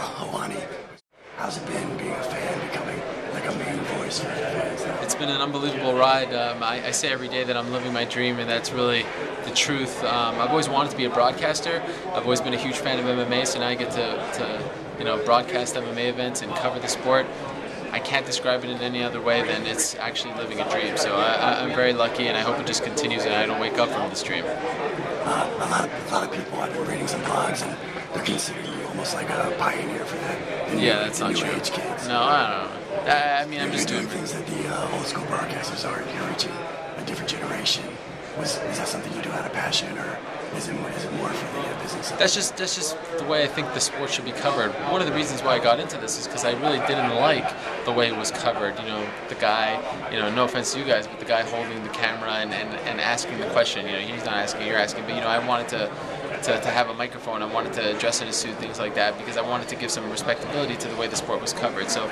Helwani. How's it been being a fan, becoming like a main voice for the fans now? It's been an unbelievable ride. I say every day that I'm living my dream, and that's really the truth. I've always wanted to be a broadcaster. I've always been a huge fan of MMA, so now I get to broadcast MMA events and cover the sport. I can't describe it in any other way than it's actually living a dream. So I'm very lucky, and I hope it just continues and I don't wake up from this dream. A lot of people, I've been reading some blogs, and they're considering you almost like a pioneer for the new, that's not new true. age kids. No, I don't know. I mean, I'm just doing things that the old school broadcasters are. You're reaching a different generation. Is that something you do out of passion, or is it more for the business side? That's just the way I think the sport should be covered. One of the reasons why I got into this is because I really didn't like the way it was covered. You know, the guy, no offense to you guys, but the guy holding the camera and asking the question. He's not asking, you're asking, but I wanted to have a microphone. I wanted to dress in a suit, things like that, because I wanted to give some respectability to the way the sport was covered. So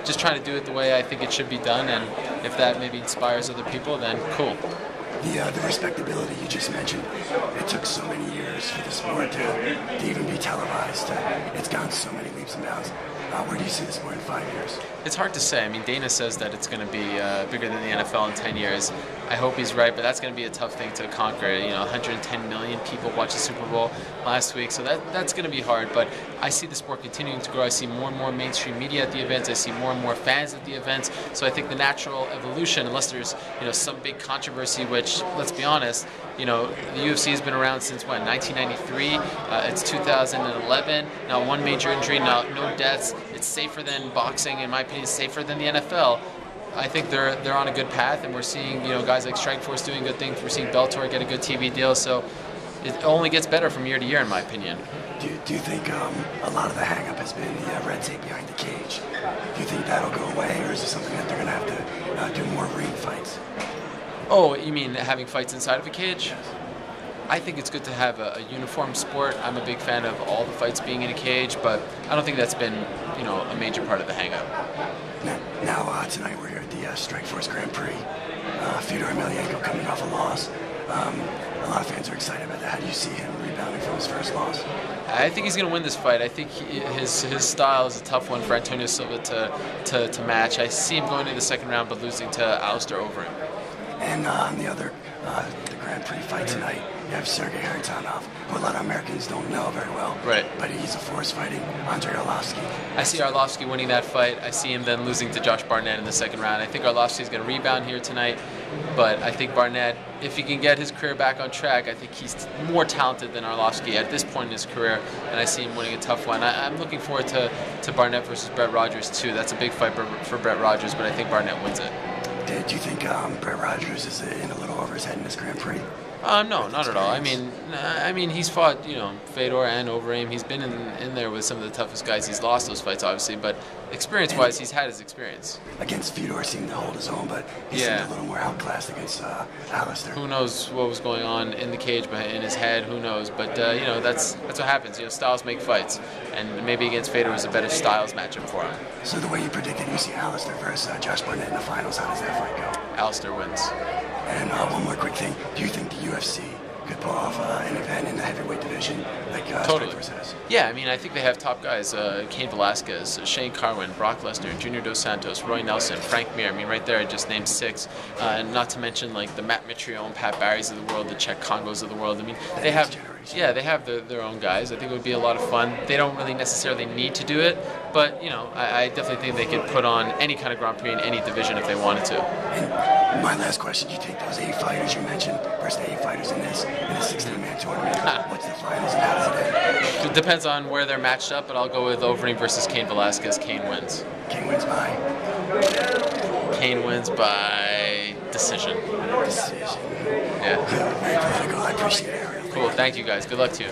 just trying to do it the way I think it should be done, and if that maybe inspires other people, then cool. The respectability you just mentioned, it took so many years for the sport to even be televised. It's gone so many leaps and bounds. Where do you see the sport in 5 years? It's hard to say. I mean, Dana says that it's going to be bigger than the NFL in 10 years. I hope he's right, but that's going to be a tough thing to conquer. 110 million people watched the Super Bowl last week, so that's going to be hard. But I see the sport continuing to grow. I see more and more mainstream media at the events. I see more and more fans at the events. So I think the natural evolution, unless there's some big controversy, which, let's be honest, the UFC has been around since when? 1993. It's 2011. Now one major injury, no deaths. It's safer than boxing, in my opinion. It's safer than the NFL. I think they're on a good path, and we're seeing guys like Strikeforce doing good things. We're seeing Bellator get a good TV deal, so it only gets better from year to year, in my opinion. Do you think a lot of the hang-up has been the red tape behind the cage? Do you think that'll go away, or is it something that they're going to have to do more ring fights? Oh, you mean having fights inside of a cage? Yes. I think it's good to have a uniform sport. I'm a big fan of all the fights being in a cage, but I don't think that's been, a major part of the hang-up. Now tonight we're here at the Strikeforce Grand Prix. Fyodor Emelianenko coming off a loss. A lot of fans are excited about that. How do you see him rebounding from his first loss? I think he's going to win this fight. I think his style is a tough one for Antonio Silva to match. I see him going to the second round, but losing to Alistair over him. And on the other, the Grand Prix fight tonight, you have Sergey Kharitonov, who a lot of Americans don't know very well. Right. But he's a force fighting Andrei Arlovski. I see Arlovski winning that fight. I see him then losing to Josh Barnett in the second round. I think Arlovski's going to rebound here tonight, but I think Barnett, if he can get his career back on track, I think he's more talented than Arlovski at this point in his career, and I see him winning a tough one. I'm looking forward to Barnett versus Brett Rogers too. That's a big fight for Brett Rogers, but I think Barnett wins it. Do you think Brett Rogers is in a little over his head in this Grand Prix? No, not at all. I mean, he's fought, Fedor and Overeem. He's been in there with some of the toughest guys. He's lost those fights, obviously, but experience-wise, he's had his experience. Against Fedor, seemed to hold his own, but he seemed a little more outclassed against Alistair. Who knows what was going on in the cage, in his head? Who knows? But that's what happens. Styles make fights, and maybe against Fedor was a better styles matchup for him. So the way you predicted, you see Alistair versus Josh Barnett in the finals. How does that fight go? Alistair wins. And one more quick thing. Do you think the UFC could pull off an event in the heavyweight division like Totally. Strikeforce has? Yeah, I mean, I think they have top guys. Cain Velasquez, Shane Carwin, Brock Lesnar, Junior Dos Santos, Roy Nelson, Frank Mir. I mean, right there I just named 6. And not to mention like the Matt Mitrione, Pat Barrys of the world, the Czech Congos of the world. I mean, they have their own guys. I think it would be a lot of fun. They don't really necessarily need to do it, but I definitely think they could put on any kind of Grand Prix in any division if they wanted to. And my last question, do you think those 8 fighters you mentioned versus the 8 fighters in this 16-man tournament, what's the finals and how does it end? It depends on where they're matched up, but I'll go with Overeem versus Cain Velasquez. Cain wins. Cain wins by? Cain wins by decision. Decision. Yeah. Very political. I appreciate it, Ariel. Cool. Thank you, guys. Good luck to you.